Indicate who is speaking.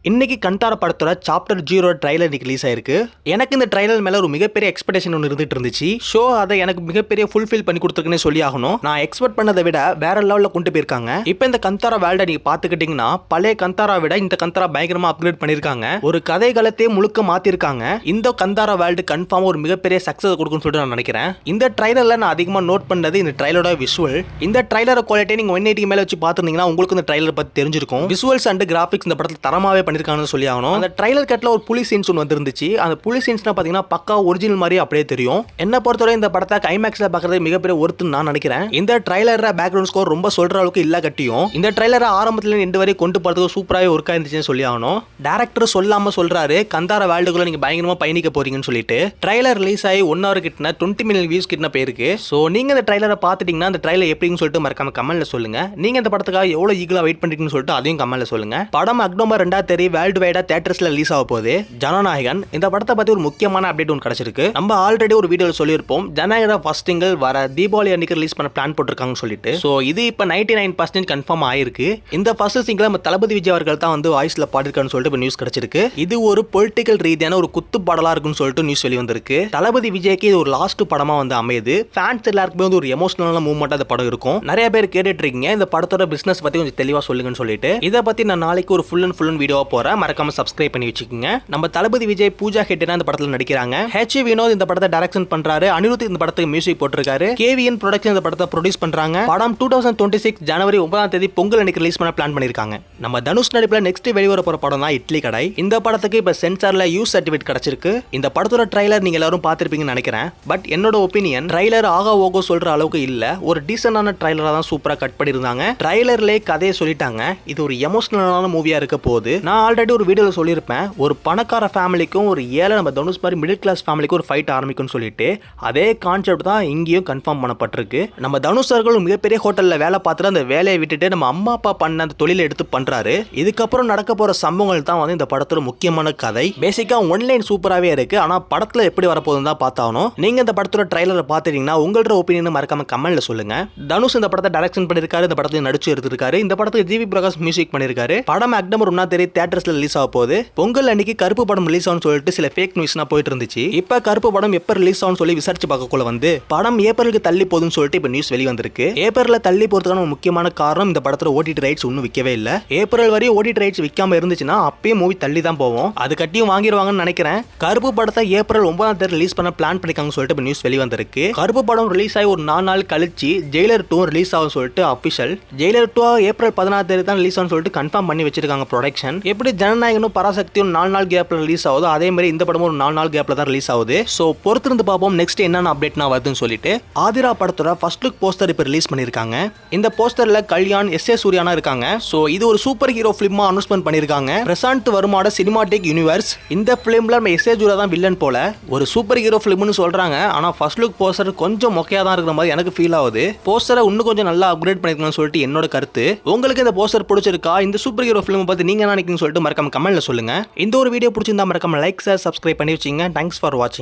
Speaker 1: இன்னைக்கு கந்தாரா படத்தோட chapter 0 trailer இன்னைக்கு ரிலீஸ் ஆயிருக்கு. எனக்கு இந்த ட்ரைலர் மேல ஒரு மிகப்பெரிய எக்ஸ்பெக்டேஷன் ஒன்று இருந்துட்டு இருந்துச்சு. ஷோ அதை எனக்கு மிகப்பெரிய ஃபுல்ஃபில் பண்ணி கொடுத்துருக்குன்னு சொல்லி ஆகணும். நான் எக்ஸ்பெக்ட் பண்ணதை விட வேற லெவலில் கொண்டு போயிருக்காங்க. இப்போ இந்த கந்தாரா வேர்ல்டை நீங்க பாத்துக்கிட்டீங்கன்னா பழைய கந்தாரா விட இந்த கந்தாரா பயங்கரமா அப்கிரேட் பண்ணிருக்காங்க. ஒரு கதை காலத்தையே முழுக்க மாத்திருக்காங்க. இந்த கந்தாரா வேர்ல்டு கன்ஃபார்ம் ஒரு மிகப்பெரிய சக்சஸ் கொடுக்கும்னு சொல்லிட்டு நான் நினைக்கிறேன். இந்த ட்ரைலர்ல நான் அதிகமாக நோட் பண்ணது இந்த ட்ரைலரோட விஷுவல். இந்த ட்ரைலரோட குவாலிட்டி நீங்க 180 மேல வச்சு பாத்துருந்தீங்கன்னா உங்களுக்கு இந்த ட்ரைலர் பத்தி தெரிஞ்சிருக்கும். விஷுவல்ஸ் அண்ட் கிராபிக்ஸ் இந்த படத்துல தரமாவே பண்ணிருக்காங்கன்னு சொல்லி ஆகணும். அந்த ட்ரைலர் கட்ல ஒரு புலி சீன்ஸ் ஒன்று வந்துருந்துச்சு. அந்த புலி சீன்ஸ்னா பாத்தீங்கன்னா பக்கா ஒரிஜினல் மாதிரி அப்படியே தெரியும். என்ன பொறுத்தவரை இந்த படத்தை ஐமேக்ஸ்ல பாக்குறது மிகப்பெரிய ஒர்த்துன்னு நான் நினைக்கிறேன். இந்த ட்ரைலர் பேக்ரவுண்ட் ஸ்கோர் ரொம்ப சொல்ற அளவுக்கு இல்ல கட்டியும் இந்த ட்ரைலர் ஆரம்பத்துல எண்டு வரை கொண்டு போறதுக்கு சூப்பராகவே ஒர்க் ஆயிருந்துச்சுன்னு சொல்லி ஆகணும். டேரக்டர் சொல்லாம சொல்றாரு கந்தாரா வேர்ல்டுக்குள்ள நீங்க பயங்கரமா பயணிக்க போறீங்கன்னு சொல்லிட்டு. ட்ரைலர் ரிலீஸ் ஆகி 1 hour கிட்ட 20 million வியூஸ் கிட்ட போயிருக்கு. சோ நீங்க இந்த ட்ரைலரை பாத்துட்டீங்கன்னா அந்த ட்ரைலர் எப்படின்னு சொல்லிட்டு மறக்காம கமெண்ட்ல சொல்லுங்க. நீங்க இந்த படத்துக்காக எவ்வளவு ஈகலா வெயிட் பண்றீங்கன்னு சொல்லிட்டு அதையும் கமெண்ட்ல சொல்லுங்க. படம் அக்டோபர் 2 வேர்ல்டு வைடா தியேட்டர்ஸ்ல ரிலீஸ் ஆக போகுது. ஜனநாயகன் இந்த படத்தை பத்தி ஒரு முக்கியமான அப்டேட் ஒன்று கிடைச்சிருக்கு. நம்ம ஆல்ரெடி ஒரு வீடியோல சொல்லியிருப்போம் ஜனநாயகன் ஃபர்ஸ்ட் சிங்கிள் வர தீபாவளி அன்னைக்கு ரிலீஸ் பண்ண பிளான் போட்டிருக்காங்கன்னு சொல்லிட்டு. சோ இது இப்ப 99% கன்ஃபார்ம் ஆயிருக்கு. இந்த ஃபர்ஸ்ட் சிங்கிள் நம்ம தளபதி விஜய் அவர்கள் தான் வந்து வாய்ஸ்ல பாடிருக்கான்னு சொல்லிட்டு இப்ப நியூஸ் கிடைச்சிருக்கு. இது ஒரு பொலிட்டிக்கல் ரீதியான ஒரு குத்து பாடலா இருக்குன்னு சொல்லிட்டு நியூஸ் வெளி வந்திருக்கு. தளபதி விஜய்க்கு இது ஒரு லாஸ்ட் படமா வந்து அமையுது. ஃபேன்ஸ் எல்லாருக்குமே வந்து ஒரு எமோஷனலான மூவ்மெண்ட் அந்த படம் இருக்கும். நிறைய பேர் கேட்டுட்டு இருக்கீங்க இந்த படத்தோட பிசினஸ் பத்தி கொஞ்சம் தெளிவா சொல்லுங்கன்னு சொல்லிட்டு. இதை பத்தி நான் நாளைக்கு ஒரு ஃபுல் அண்ட் வீடியோவா போறேன். மறக்காம சப்ஸ்கிரைப் பண்ணி வச்சுக்கோங்க. நம்ம தளபதி விஜய் பூஜா ஹெட்டனா இந்த படத்துல நடிக்கிறாங்க. ஹெச் வினோத் இந்த படத்தை டைரக்ஷன் பண்றாரு. அனிருத் இந்த படத்துக்கு மியூசிக் போட்டிருக்காரு. கேவிஎன் ப்ரொடக்ஷன் இந்த படத்தை ப்ரொடியூஸ் பண்றாங்க. படம் 2026 ஜனவரி 9 பொங்கல் அன்னைக்கு ரிலீஸ் பண்ண பிளான் பண்ணிருக்காங்க. நம்ம தனுஷ் நடிப்புல நெக்ஸ்ட் வெளிவர போற படம் தான் இட்லி கடை. இந்த படத்துக்கு இப்ப சென்சார்ல யூஸ் சர்டிபிகேட் கிடைச்சிருக்கு. இந்த படத்தோட ட்ரைலர் நீங்க எல்லாரும் பார்த்திருப்பீங்கன்னு நினைக்கிறேன். பட் என்னோட ஒப்பீனியன் ட்ரைலர் ஆகா ஓகோ சொல்ற அளவுக்கு இல்ல. ஒரு டீசென்டான ட்ரைலரா தான் சூப்பரா கட் பண்ணிருந்தாங்க. ட்ரைலர்லயே கதையை சொல்லிட்டாங்க. இது ஒரு எமோஷனலான மூவியா இருக்க போகுது. நான் ஆல்ரெடி ஒரு வீடியோல சொல்லியிருப்பேன் ஒரு பணக்கார ஃபேமிலிக்கும் ஒரு ஏழை நம்ம தனுஷ் மாதிரி மிடில் கிளாஸ் ஃபேமிலிக்கும் ஒரு ஃபைட் ஆரம்பிக்கும்னு சொல்லிட்டு. அதே கான்செப்ட் தான் இங்கேயும் கன்ஃபார்ம் பண்ணப்பட்டிருக்கு. நம்ம தனுஷ் அவர்கள் மிகப்பெரிய ஹோட்டல்ல வேலை பார்த்துட்டு அந்த வேலையை விட்டுட்டு நம்ம அம்மா அப்பா பண்ண அந்த தொழிலை எடுத்து பண்றாரு. இதுக்கப்புறம் நடக்க போற சம்பவங்கள் தான் வந்து இந்த படத்தோட முக்கியமான கதை. பேசிக்கா ஒன்லைன் சூப்பராகவே இருக்கு. ஆனா படத்துல எப்படி வரப்போகுதுன்னு தான் பார்த்தாகணும். நீங்க இந்த படத்தோட ட்ரைலரை பார்த்துட்டீங்கன்னா உங்களோட ஒப்பீனியன் மறக்காம கமெண்ட்ல சொல்லுங்க. தனுஷ் இந்த படத்தை டைரக்ஷன் பண்ணிருக்காரு. இந்த படத்துல நடிச்சு எடுத்திருக்காரு. இந்த படத்துக்கு ஜிவி பிரகாஷ் மியூசிக் பண்ணிருக்காரு. படம் அக்டோபர் 1 தியேட்டர்ஸ்ல ரிலீஸ் ஆக போகுது. பொங்கல் அன்னைக்கு கருப்பு படம் ரிலீஸ் ஆகும்னு சொல்லிட்டு சில ஃபேக் நியூஸ்னா போயிட்டு இருந்துச்சு. இப்ப கருப்பு படம் எப்ப ரிலீஸ் ஆகும்னு சொல்லி விசாரிச்சு பார்க்கக்குள்ள வந்து படம் ஏப்ரலுக்கு தள்ளி போகுதுன்னு சொல்லிட்டு இப்ப நியூஸ் வெளி வந்திருக்கு. ஏப்ரல்ல தள்ளி போறதுக்கான முக்கியமான காரணம் இந்த படத்தோட ஓடிடி ரைட்ஸ் இன்னும் விற்கவே இல்ல. ஏப்ரல் வரை ஓடிடி ரைட்ஸ் விற்காம இருந்துச்சுன்னா அப்பயே மூவி தள்ளி தான் போவோம். அது கட்டியும் வாங்கிடுவாங்கன்னு நினைக்கிறேன். கருப்பு படத்தை ஏப்ரல் 9 ரிலீஸ் பண்ண பிளான் பண்ணிருக்காங்க சொல்லிட்டு இப்ப நியூஸ் வெளி வந்திருக்கு. கருப்பு படம் ரிலீஸ் ஆகி ஒரு 4 நாள் கழிச்சு ஜெயிலர் 2 ரிலீஸ் ஆகும் சொல்லிட்டு அபிஷியல். ஜெயிலர் 2 ஏப்ரல் 16 தான் ரிலீஸ் ஆகும் சொல்லிட்டு கன்ஃபார்ம் பண்ணி வச்சிருக்காங்க ப்ரொடக்ஷன். எப்படி ஜனநாயகனும் பராசக்தியும் 4 நாள் கேப்ல ரிலீஸ் ஆகுது அதே மாதிரி இந்த படமும் ஒரு 4 நாள் கேப்ல தான் ரிலீஸ் ஆகுது. சோ பொறுத்திருந்து பார்ப்போம் நெக்ஸ்ட் என்னென்ன அப்டேட்னா வருதுன்னு சொல்லிட்டு. ஆதிரா படத்தோட ஃபர்ஸ்ட் லுக் போஸ்டர் இப்ப ரிலீஸ் பண்ணிருக்காங்க. இந்த போஸ்டர்ல கல்யாண் எஸ்.ஏ. சூர்யானா இருக்காங்க. சோ இது ஒரு சூப்பர் ஹீரோ பிலிமா அனௌன்ஸ்மென்ட் பண்ணிருக்காங்க. பிரசாந்த் வர்மாவோட சினிமாட்டிக் யூனிவர்ஸ். இந்த பிலிம்ல நம்ம எஸ்.ஏ. சூர்யா தான் வில்லன் போல. ஒரு சூப்பர் ஹீரோ பிலிம்னு சொல்றாங்க. ஆனா ஃபர்ஸ்ட் லுக் போஸ்டர் கொஞ்சம் மொக்கையா தான் இருக்கிற மாதிரி எனக்கு ஃபீல் ஆகுது. போஸ்டரை இன்னும் கொஞ்சம் நல்லா அப்கிரேட் பண்ணிருக்கணும்னு சொல்லிட்டு என்னோட கருத்து. உங்களுக்கு இந்த போஸ்டர் பிடிச்சிருக்கா? இந்த சூப்பர் ஹீரோ பிலிம் பத்தி நீங்க என்ன நினைக்கிறீங்கன்னு சொல்லிட்டு மறக்காம கமெண்ட்ல சொல்லுங்க. இந்த ஒரு வீடியோ பிடிச்சிருந்தா மறக்காம லைக் ஷேர் சப்ஸ்கிரைப் பண்ணி வச்சுங்க. தேங்க்ஸ் ஃபார் வாட்சிங்.